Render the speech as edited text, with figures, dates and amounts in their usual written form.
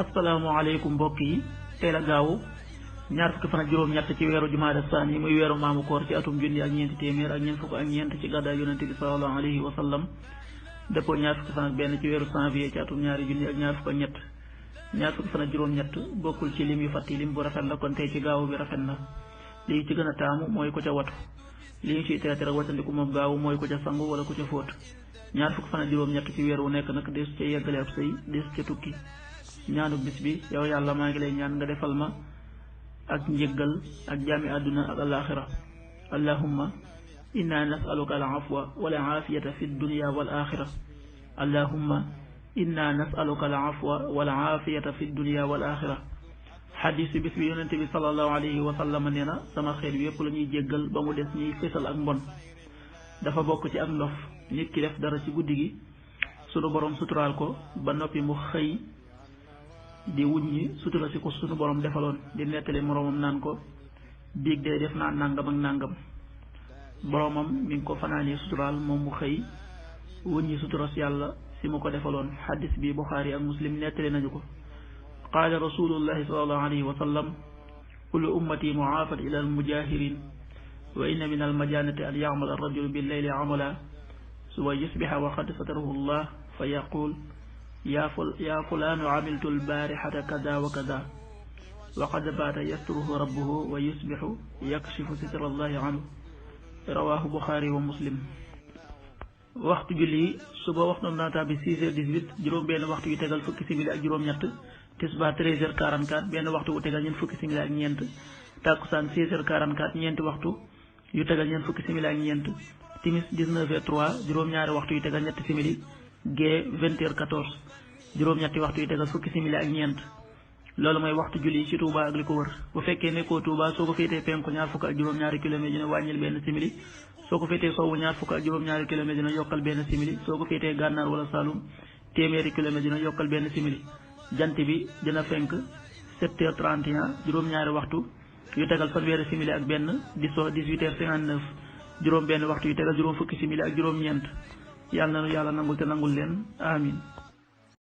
asalaamaaleykum mbokk yi tey la gaawu ñaar fukki fan ak juróom-ñett ci weeru jumaada saani muy weeru maamu koor ci atum junni ak ñeenti téeméer ak ñeent fukk ak ñeent ci gàddaay yonente bi sallallahu alayhi wa sallam dëppoo ñaar fukki fan ak benn ci weeru janvier ci atum ñaari junni ak ñaar fukk ak ñett ñaar fukki fan ak juróom-ñett bokkul ci lim yu fàtti lim bu rafet la kon tey ci gaawu bi rafet na lii ci gën a taamu mooy ko ca watu li ñu ciy teete rek watandiku moom gaawu mooy ko ca sangu wala ko ca fóot ñaar fukki fan ak juróom-ñett ci weer wu nekk nag deesu ca yeggale ab sëy deesu ca tukki ñaanu bis bi yow yàlla maa ngi lay ñaan nga defal ma ak njëggal ak jaami àdduna ak alaaxira allahumma inna nasaluka al afwa wal aafiyata fi dunya wal axira allahumma inna nasaluka al afwa wal aafiyata fi dunya wal axira xadis bi bis bi yonente bi sallallahu alayhi wa sallam nee na sama xeet bi yépp la ñuy jéggal ba mu des ñuy fésal ak mbon dafa bokk ci ak ndof nit ki def dara ci guddi gi sunu borom suturaal ko ba noppi mu xëy di wuññi sutura si ko sunu borom defaloon di nettali moroomam naan ko biig day def naa nàngam ak nàngam boromam mi ngi ko fanaanee suturaal moom mu xëy wuññi sutura si yàlla si mu ko defaloon xaddis bi Buxaari ak Muslim nettali nañu ko qaala rasulullahi sallallahu alayhi wa sallam kullu ummati muaafat ila almujahirin wa inna min almajanati an yacmala arrajulu billeyli amala suwa yusbixa wa qad satarahu llah fa yaqul yaa fulaanu amiltu albaarixata kada wa kada wa qad baata yasturuhu rabbuhu wa yusbixu yakshifu sitra allahi anhu rawaahu Buxaari wa Muslim. waxtu julli suba waxtu naata bi 6h18 juróom benn waxtu yu tegal fukki simili ak juróom-ñett tisbaar 13h44 benn waxtu wu tegal ñeent fukki simili ak ñeent takkusaan 16h44 ñeenti waxtu yu tegal ñeent fukki simili ak ñeent timis 19h03 juróom-ñaari waxtu yu tegal ñetti simili gee 20h14 juróom-ñetti waxtu yu tegal fukki simili ak ñeent loolu mooy waxtu julli ci Touba ak li ko wër bu fekkee nekkoo Touba soo ko féetee penku ñaar fukk ak juróom-ñaari kilomètre dina wàññil benn simili soo ko féetee sowwu ñaar fukk ak juróom-ñaari kilomètre dina yokkal benn simili soo ko féetee gànnaar wala Saloum téeméeri kilomètre dina yokkal benn simili jant bi dina fenk 7h31 juróom-ñaari waxtu yu tegal fanweeri simili ak benn di so 18h59 juróom benn waxtu yu tegal juróom fukki simili ak juróom-ñeent yàlla na nu yàlla nangul te nangul leen amin